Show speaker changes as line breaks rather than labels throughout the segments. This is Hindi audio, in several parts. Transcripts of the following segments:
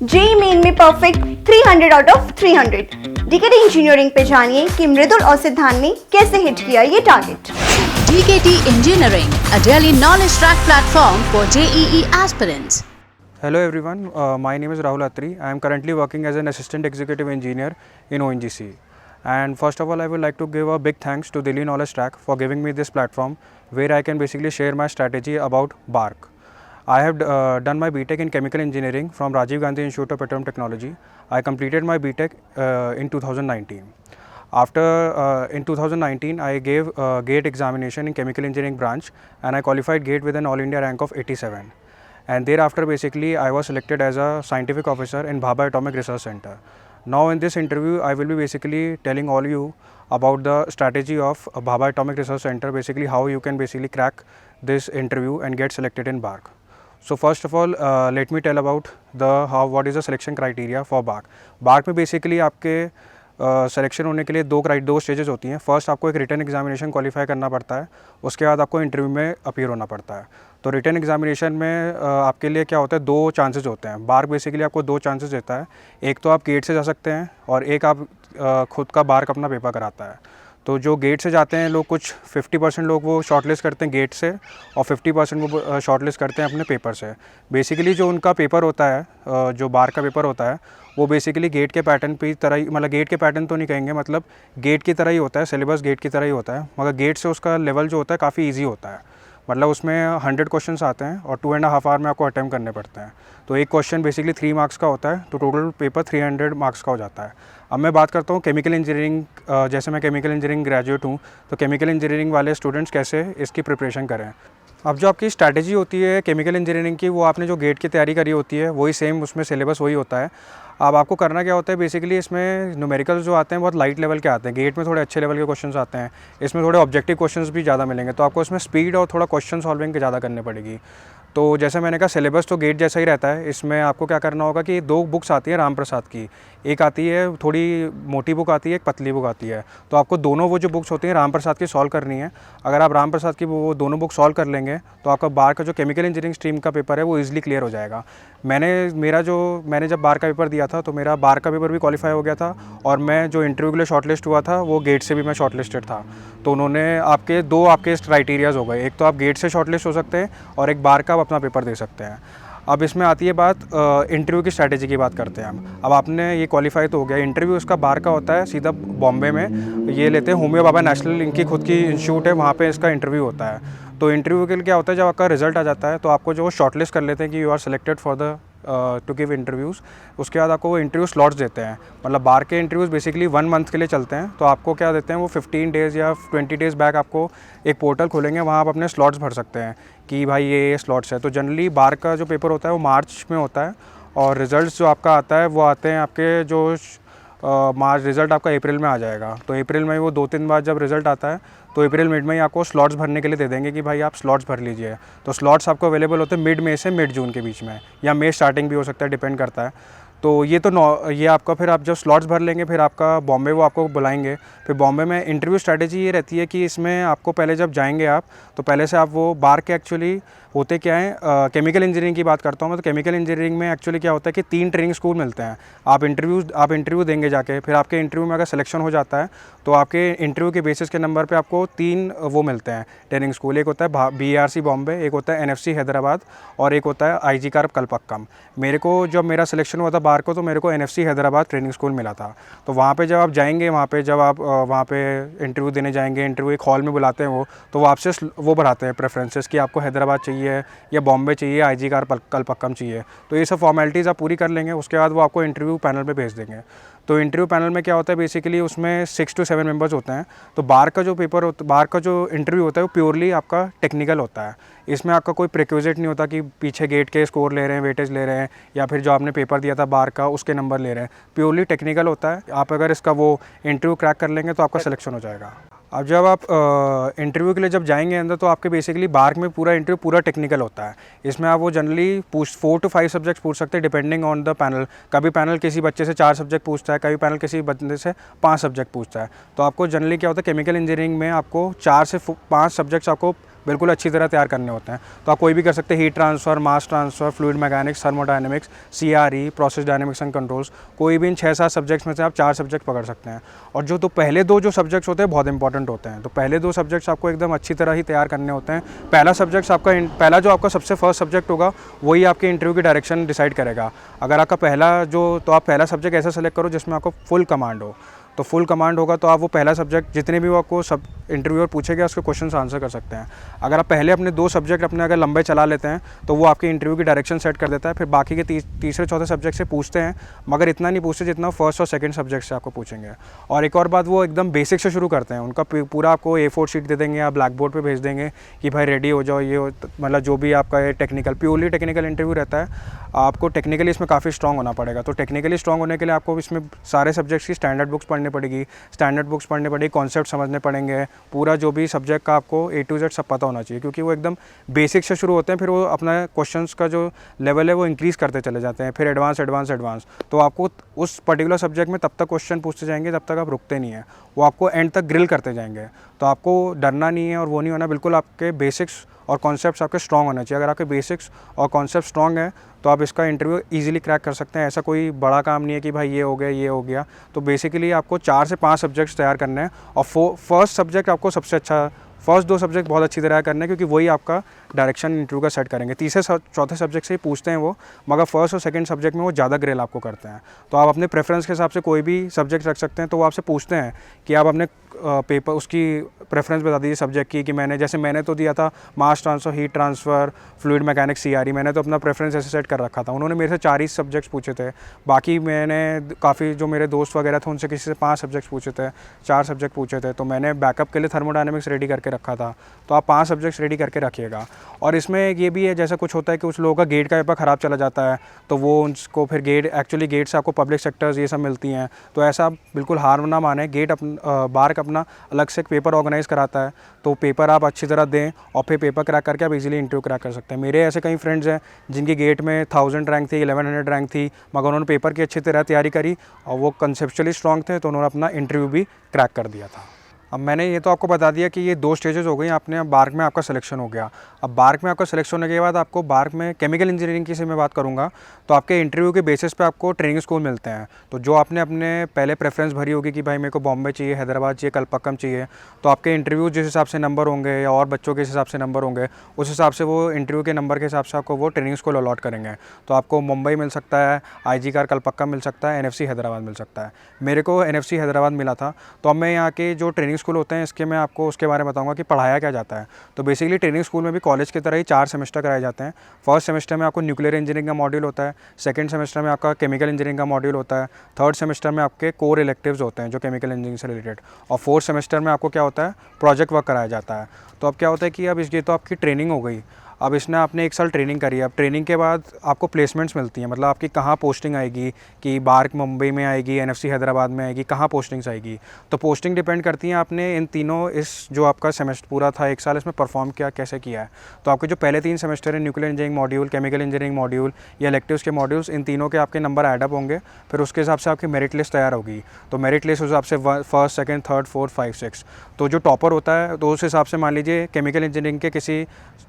जेई मेन में perfect 300 out of 300। DKT engineering पे जानिए कि मृदुल और सिद्धांत ने कैसे हिट किया ये target.
DKT Engineering, a daily knowledge track platform for JEE aspirants.
Hello everyone, my name is Rahul Atri. I am currently working as an assistant executive engineer in ONGC. And first of all, I would like to give a big thanks to Daily Knowledge Track for giving me this platform where I can basically share my strategy about BARC. I have done my BTech in chemical engineering from Rajiv Gandhi Institute of Petroleum Technology. I completed my BTech in 2019. After in 2019, I gave GATE examination in chemical engineering branch and I qualified GATE with an all India rank of 87. And thereafter basically I was selected as a scientific officer in Bhabha Atomic Research Center. Now in this interview I will be basically telling all you about the strategy of Bhabha Atomic Research Center, basically how you can basically crack this interview and get selected in BARC. So first of all let me tell about what is the selection criteria for BARC. BARC में basically आपके सिलेक्शन होने के लिए दो स्टेजेस होती हैं। फर्स्ट आपको एक रिटन एग्जामिनेशन क्वालिफाई करना पड़ता है, उसके बाद आपको इंटरव्यू में अपीयर होना पड़ता है। तो रिटन एग्जामिनेशन में आपके लिए क्या होता है, दो चांसेस होते हैं। बार्क बेसिकली आपको दो चांसेस देता है, एक तो आप गेट से जा सकते हैं और एक आप खुद का बार्क अपना पेपर कराता है। तो जो गेट से जाते हैं लोग, कुछ 50% लोग वो शॉर्टलिस्ट करते हैं गेट से और 50% वो शॉर्टलिस्ट करते हैं अपने पेपर से। बेसिकली जो उनका पेपर होता है, जो बार का पेपर होता है, वो बेसिकली गेट के पैटर्न की तरह ही, मतलब गेट के पैटर्न तो नहीं कहेंगे, मतलब गेट की तरह ही होता है, सिलेबस गेट की तरह ही होता है, मगर गेट से उसका लेवल जो होता है काफ़ी ईजी होता है। मतलब उसमें 100 क्वेश्चंस आते हैं और 2.5 आवर में आपको अटैम्प्ट करने पड़ते हैं। तो एक क्वेश्चन बेसिकली 3 मार्क्स का होता है, तो टोटल पेपर 300 मार्क्स का हो जाता है। अब मैं बात करता हूँ केमिकल इंजीनियरिंग, जैसे मैं केमिकल इंजीनियरिंग ग्रेजुएट हूँ, तो केमिकल इंजीनियरिंग वाले स्टूडेंट्स कैसे इसकी प्रिपरेशन करें। अब जो आपकी स्ट्रैटेजी होती है केमिकल इंजीनियरिंग की, वो आपने जो गेट की तैयारी करी होती है वही सेम उसमें सिलेबस वही होता है। अब आपको करना क्या होता है, बेसिकली इसमें न्यूमेरिकल्स जो आते हैं बहुत लाइट लेवल के आते हैं, गेट में थोड़े अच्छे लेवल के क्वेश्चंस आते हैं, इसमें थोड़े ऑब्जेक्टिव क्वेश्चंस भी ज़्यादा मिलेंगे, तो आपको इसमें स्पीड और थोड़ा क्वेश्चन सॉल्विंग ज़्यादा करनी पड़ेगी। तो जैसे मैंने कहा सिलेबस तो गेट जैसा ही रहता है। इसमें आपको क्या करना होगा कि 2 बुक्स आती हैं राम प्रसाद की, एक आती है थोड़ी मोटी बुक आती है, एक पतली बुक आती है। तो आपको दोनों वो जो बुक्स होती हैं राम प्रसाद की सॉल्व करनी है। अगर आप राम प्रसाद की वो दोनों बुक सॉल्व कर लेंगे तो आपका बार का जो केमिकल इंजीनियरिंग स्ट्रीम का पेपर है वो ईजिली क्लियर हो जाएगा। मैंने जब बार का पेपर दिया था तो मेरा बार का पेपर भी क्वालिफाई हो गया था और मैं जो इंटरव्यू के लिए शॉर्टलिस्ट हुआ था वो गेट से भी मैं शॉर्टलिस्टेड था। तो उन्होंने आपके क्राइटेरियाज़ हो गए, एक तो आप गेट से शॉर्टलिस्ट हो सकते हैं और एक बार का आप अपना पेपर दे सकते हैं। अब इसमें आती है बात इंटरव्यू की स्ट्रैटेजी की बात करते हैं हम। अब आपने ये क्वालिफाई तो हो गया, इंटरव्यू इसका बार का होता है सीधा बॉम्बे में, ये लेते हैं होमियो भाभा नेशनल, इनकी खुद की इंस्टीट्यूट है, वहाँ पे इसका इंटरव्यू होता है। तो इंटरव्यू के लिए क्या होता है, जब आपका रिजल्ट आ जाता है तो आपको जो शॉर्टलिस्ट कर लेते हैं कि you are selected for the to give interviews. उसके बाद आपको वो इंटरव्यू स्लॉट्स देते हैं, मतलब बार के इंटरव्यूज़ बेसिकली 1 मंथ के लिए चलते हैं। तो आपको क्या देते हैं, वो 15 डेज़ या 20 डेज़ बैक आपको एक पोर्टल खोलेंगे, वहाँ आप अपने स्लॉट्स भर सकते हैं कि भाई ये स्लॉट्स है। तो जनरली बार का जो पेपर होता है वो मार्च में होता है और रिज़ल्ट जो आपका आता है वो आते हैं आपके जो मार्च, रिज़ल्ट आपका अप्रैल में आ जाएगा। तो अप्रैल में वो 2-3 बार जब रिज़ल्ट आता है तो अप्रैल मिड में ही आपको स्लॉट्स भरने के लिए दे देंगे कि भाई आप स्लॉट्स भर लीजिए। तो स्लॉट्स आपको अवेलेबल होते हैं मिड मई से मिड जून के बीच में, या मई स्टार्टिंग भी हो सकता है, डिपेंड करता है। तो ये आपका, फिर आप जब स्लॉट्स भर लेंगे फिर आपका बॉम्बे वो आपको बुलाएंगे। फिर बॉम्बे में इंटरव्यू स्ट्रैटेजी ये रहती है कि इसमें आपको पहले जब जाएंगे आप तो पहले से आप वो बार के एक्चुअली होते क्या है, केमिकल इंजीनियरिंग की बात करता हूँ मैं, तो केमिकल इंजीनियरिंग में एक्चुअली क्या होता है कि 3 ट्रेनिंग स्कूल मिलते हैं। आप इंटरव्यू देंगे जाके, फिर आपके इंटरव्यू में अगर सिलेक्शन हो जाता है तो आपके इंटरव्यू के बेसिस के नंबर पे आपको 3 वो मिलते हैं ट्रेनिंग स्कूल। एक होता है BRC बॉम्बे, एक होता है NFC हैदराबाद और एक होता है IG कार्प कलपक्कम। मेरे को जब मेरा सिलेक्शन हुआ था बार को तो मेरे को NFC हैदराबाद ट्रेनिंग स्कूल मिला था। तो वहाँ पे जब आप जाएंगे, वहाँ पे इंटरव्यू देने जाएंगे, इंटरव्यू एक हॉल में बुलाते हैं तो वो आपसे वो बढ़ाते हैं प्रेफरेंसेस कि आपको हैदराबाद चाहिए या बॉम्बे चाहिए, IG कार्प कलपक्कम चाहिए। तो ये सब फॉर्मेलिटीज़ आप पूरी कर लेंगे, उसके बाद वो आपको इंटरव्यू पैनल पे भेज देंगे। तो इंटरव्यू पैनल में क्या होता है, बेसिकली उसमें 6 to 7 मेंबर्स होते हैं। तो बार का जो इंटरव्यू होता है वो प्योरली आपका टेक्निकल होता है। इसमें आपका कोई प्रिक्विजिट नहीं होता कि पीछे गेट के स्कोर ले रहे हैं, वेटेज ले रहे हैं, या फिर जो आपने पेपर दिया था बार का उसके नंबर ले रहे हैं। प्योरली टेक्निकल होता है। आप अगर इसका वो इंटरव्यू क्रैक कर लेंगे तो आपका सिलेक्शन हो जाएगा। अब जब आप इंटरव्यू के लिए जब जाएंगे अंदर तो आपके बेसिकली बार्क में पूरा इंटरव्यू पूरा टेक्निकल होता है। इसमें आप वो जनरली 4 to 5 सब्जेक्ट्स पूछ सकते हैं डिपेंडिंग ऑन द पैनल। कभी पैनल किसी बच्चे से 4 सब्जेक्ट पूछता है, कभी पैनल किसी बच्चे से 5 सब्जेक्ट पूछता है। तो आपको जनरली क्या होता है, केमिकल इंजीनियरिंग में आपको 4 से 5 सब्जेक्ट्स आपको बिल्कुल अच्छी तरह तैयार करने होते हैं। तो आप कोई भी कर सकते हैं, heat transfer, mass transfer, fluid mechanics, thermodynamics, CRE, process dynamics and controls, कोई भी इन 6-7 सब्जेक्ट्स में से आप 4 सब्जेक्ट पकड़ सकते हैं। और जो तो पहले 2 जो सब्जेक्ट्स होते हैं बहुत इंपॉर्टेंट होते हैं। तो पहले 2 सब्जेक्ट्स आपको एकदम अच्छी तरह ही तैयार करने होते हैं। पहला जो आपका सबसे फर्स्ट सब्जेक्ट होगा वही आपके इंटरव्यू की डायरेक्शन डिसाइड करेगा। अगर आपका तो आप पहला सब्जेक्ट ऐसा सेलेक्ट करो जिसमें आपको फुल कमांड हो। तो फुल कमांड होगा तो आप वो पहला सब्जेक्ट जितने भी वो आपको सब इंटरव्यूअर पूछेगा उसके क्वेश्चन आंसर कर सकते हैं। अगर आप पहले अपने 2 सब्जेक्ट अपने अगर लंबे चला लेते हैं तो वो आपके इंटरव्यू की डायरेक्शन सेट कर देता है। फिर बाकी के तीसरे चौथे सब्जेक्ट से पूछते हैं, मगर इतना नहीं पूछते जितना फर्स्ट और सेकंड सब्जेक्ट से आपको पूछेंगे। और एक और बात, वो एकदम बेसिक से शुरू करते हैं। उनका पूरा आपको A4 शीट दे देंगे या ब्लैक बोर्ड पर भेज देंगे कि भाई रेडी हो जाओ, ये मतलब जो भी आपका टेक्निकल प्योरली टेक्निकल इंटरव्यू रहता है। आपको टेक्निकली इसमें काफ़ी स्ट्रॉन्ग होना पड़ेगा। तो टेक्निकली स्ट्रॉन्ग होने के लिए आपको इसमें सारे सब्जेक्ट्स की स्टैंडर्ड बुक्स पढ़नी पड़ेगी, कॉन्सेप्ट समझने पड़ेंगे। पूरा जो भी सब्जेक्ट का आपको A to Z सब पता होना चाहिए, क्योंकि वो एकदम बेसिक से शुरू होते हैं, फिर वो अपना क्वेश्चंस का जो लेवल है वो इंक्रीज़ करते चले जाते हैं, फिर एडवांस। तो आपको उस पर्टिकुलर सब्जेक्ट में तब तक क्वेश्चन पूछते जाएंगे जब तक आप रुकते नहीं हैं। वो आपको एंड तक ग्रिल करते जाएंगे। तो आपको डरना नहीं है और वो नहीं होना, बिल्कुल आपके बेसिक्स और कॉन्सेप्ट्स आपके स्ट्रॉन्ग होने चाहिए। अगर आपके बेसिक्स और कॉन्सेप्ट स्ट्रॉन्ग है तो आप इसका इंटरव्यू ईजिली क्रैक कर सकते हैं। ऐसा कोई बड़ा काम नहीं है कि भाई ये हो गया। तो बेसिकली आपको 4 से 5 सब्जेक्ट्स तैयार करने हैं और फर्स्ट सब्जेक्ट आपको सबसे अच्छा, फर्स्ट 2 सब्जेक्ट बहुत अच्छी तरह करने हैं, क्योंकि वही आपका डायरेक्शन इंटरव्यू का सेट करेंगे। तीसरे चौथे सब्जेक्ट से ही पूछते हैं वो, मगर फर्स्ट और सेकंड सब्जेक्ट में वो ज़्यादा ग्रिल आपको करते हैं। तो आप अपने प्रेफरेंस के हिसाब से कोई भी सब्जेक्ट रख सकते हैं। तो वो आपसे पूछते हैं कि आप अपने पेपर उसकी प्रेफरेंस बता दीजिए सब्जेक्ट की, कि मैंने तो दिया था मास transfer, heat transfer, fluid mechanics, CRE। मैंने तो अपना प्रेफरेंस ऐसे सेट कर रखा था। उन्होंने मेरे से 4 ही सब्जेक्ट्स पूछे थे। बाकी मैंने काफ़ी जो मेरे दोस्त वगैरह थे उनसे किसी से 5 सब्जेक्ट्स पूछे थे, 4 सब्जेक्ट पूछे थे। तो मैंने बैकअप के लिए थर्मोडायनेमिक्स रेडी करके रखा था। तो आप 5 सब्जेक्ट्स रेडी करके रखिएगा। और इसमें ये भी है, जैसा कुछ होता है कि कुछ लोगों का गेट का पेपर ख़राब चला जाता है, तो वो उनको फिर गेट से आपको पब्लिक सेक्टर्स ये सब मिलती हैं। तो ऐसा आप बिल्कुल हार ना माने। बार्क अपना अलग से एक पेपर ऑर्गेनाइज़ कराता है, तो पेपर आप अच्छी तरह दें और फिर पेपर क्रैक करके आप इजीली इंटरव्यू क्रैक कर सकते हैं। मेरे ऐसे कई फ्रेंड्स हैं जिनकी गेट में 1000 रैंक थी, 1100 रैंक थी, मगर उन्होंने पेपर की अच्छी तरह तैयारी करी और वो कंसेप्चुअली स्ट्रॉन्ग थे, तो उन्होंने अपना इंटरव्यू भी क्रैक कर दिया था। अब मैंने ये तो आपको बता दिया कि ये 2 स्टेजेस हो गई। आपने बार्क में आपका सिलेक्शन हो गया। अब बार्क में आपका सिलेक्शन होने के बाद आपको बार्क में केमिकल इंजीनियरिंग की से मैं बात करूँगा, तो आपके इंटरव्यू के बेसिस पे आपको ट्रेनिंग स्कूल मिलते हैं। तो जो आपने अपने पहले प्रेफरेंस भरी होगी कि भाई मेरे को बॉम्बे चाहिए, हैदराबाद चाहिए, कलपक्कम चाहिए, तो आपके इंटरव्यू जिस हिसाब से नंबर होंगे या और बच्चों के हिसाब से नंबर होंगे, उस हिसाब से वो इंटरव्यू के नंबर के हिसाब से आपको वो ट्रेनिंग स्कूल अलॉट करेंगे। तो आपको मुंबई मिल सकता है, IG कार कलपक्कम मिल सकता है, NFC हैदराबाद मिल सकता है। मेरे को NFC हैदराबाद मिला था। तो अब मैं यहाँ के जो ट्रेनिंग स्कूल होते हैं इसके मैं आपको उसके बारे में बताऊंगा कि पढ़ाया क्या जाता है। तो बेसिकली ट्रेनिंग स्कूल में भी कॉलेज की तरह ही 4 सेमेस्टर कराए जाते हैं। फर्स्ट सेमेस्टर में आपको न्यूक्लियर इंजीनियरिंग का मॉड्यूल होता है, सेकंड सेमेस्टर में आपका केमिकल इंजीनियरिंग का मॉड्यूल होता है, थर्ड सेमेस्टर में आपके कोर इलेक्टिव्स होते हैं जो केमिकल इंजीनियरिंग से रिलेटेड, और फोर्थ सेमेस्टर में आपको क्या होता है, प्रोजेक्ट वर्क कराया जाता है। तो अब क्या होता है कि अब ये तो आपकी ट्रेनिंग हो गई। अब इसने आपने 1 साल ट्रेनिंग करी है। अब ट्रेनिंग के बाद आपको प्लेसमेंट्स मिलती हैं, मतलब आपकी कहाँ पोस्टिंग आएगी, कि बार्क मुंबई में आएगी, NFC हैदराबाद में आएगी, कहाँ पोस्टिंग्स आएगी। तो पोस्टिंग डिपेंड करती हैं आपने इन तीनों, इस जो आपका सेमेस्टर पूरा था 1 साल इसमें परफॉर्म किया कैसे किया है। तो आपके जो पहले 3 सेमेस्टर है, nuclear engineering module, chemical engineering module या इलेक्टिव्स के मॉड्यूल्स, इन तीनों के आपके नंबर एडअप होंगे। फिर उसके हिसाब से आपकी मेरिट लिस्ट तैयार होगी। तो मेरिट लिस्ट उस हिसाब से 1st, 2nd, 3rd, 4th, 5, 6। तो जो टॉपर होता है तो उस हिसाब से मान लीजिए केमिकल इंजीनियरिंग के किसी,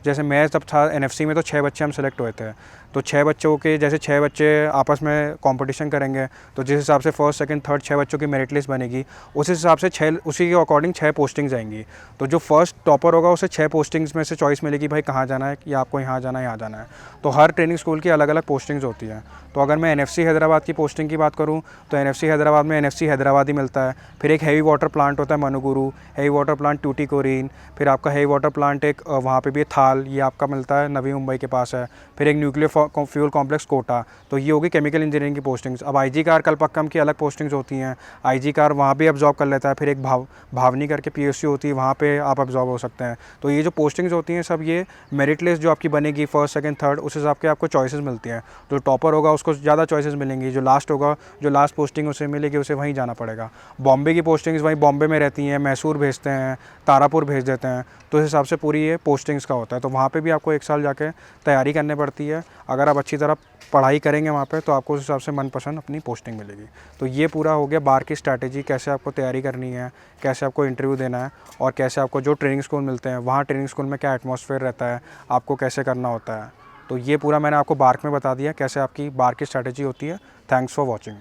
जैसे मैं तब था NFC में, तो 6 बच्चे हम सेलेक्ट हुए थे। तो 6 बच्चों के जैसे 6 बच्चे आपस में कंपटीशन करेंगे, तो जिस हिसाब से 1st, 2nd, 3rd 6 बच्चों की मेरिट लिस्ट बनेगी, उस हिसाब से 6 उसी के अकॉर्डिंग 6 पोस्टिंग्स आएंगी। तो जो फर्स्ट टॉपर होगा उसे 6 पोस्टिंग्स में से चॉइस मिलेगी, भाई कहाँ जाना है, या आपको यहाँ जाना है, यहाँ जाना है। तो हर ट्रेनिंग स्कूल की अलग अलग पोस्टिंग्स होती हैं। तो अगर मैं NFC हैदराबाद की पोस्टिंग की बात करूँ तो NFC हैदराबाद में NFC हैदराबाद ही मिलता है। फिर एक हैवी वाटर प्लांट होता है Manuguru, heavy water plant Tuticorin, फिर आपका हैवी वाटर प्लांट एक वहाँ पे भी थाल, ये आपका मिलता है नवी मुंबई के पास है। फिर एक न्यूक्लियर फ्यूल कॉम्प्लेक्स कोटा। तो ये होगी केमिकल इंजीनियरिंग की पोस्टिंग्स। अब IG कार कलपक्कम की अलग पोस्टिंग्स होती हैं, IG कार वहाँ भी अब्जॉर्ब कर लेता है। फिर एक भावनी करके PSU होती है, वहाँ पे आप अब्जॉर्ब हो सकते हैं। तो ये जो पोस्टिंग्स होती हैं सब ये मेरिट लिस्ट जो आपकी बनेगी 1st, 2nd, 3rd, उस हिसाब के आपको चॉइसेस मिलती हैं। जो टॉपर होगा उसको ज़्यादा चॉइसेस मिलेंगी, जो लास्ट होगा, जो लास्ट पोस्टिंग उसे मिलेगी उसे वहीं जाना पड़ेगा। बॉम्बे की पोस्टिंग्स वहीं बॉम्बे में रहती हैं, मैसूर भेजते हैं, तारापुर भेज देते हैं। तो इस हिसाब से पूरी ये पोस्टिंग्स का होता है। तो वहाँ पे भी आपको 1 साल जाके तैयारी करनी पड़ती है। अगर आप अच्छी तरह पढ़ाई करेंगे वहाँ पे तो आपको उस हिसाब से मनपसंद अपनी पोस्टिंग मिलेगी। तो ये पूरा हो गया बार की स्ट्रैटेजी, कैसे आपको तैयारी करनी है, कैसे आपको इंटरव्यू देना है और कैसे आपको जो ट्रेनिंग स्कूल मिलते हैं वहाँ ट्रेनिंग स्कूल में क्या एटमॉस्फेयर रहता है, आपको कैसे करना होता है। तो ये पूरा मैंने आपको बार्क में बता दिया कैसे आपकी बार की स्ट्रैटेजी होती है। Thanks for watching.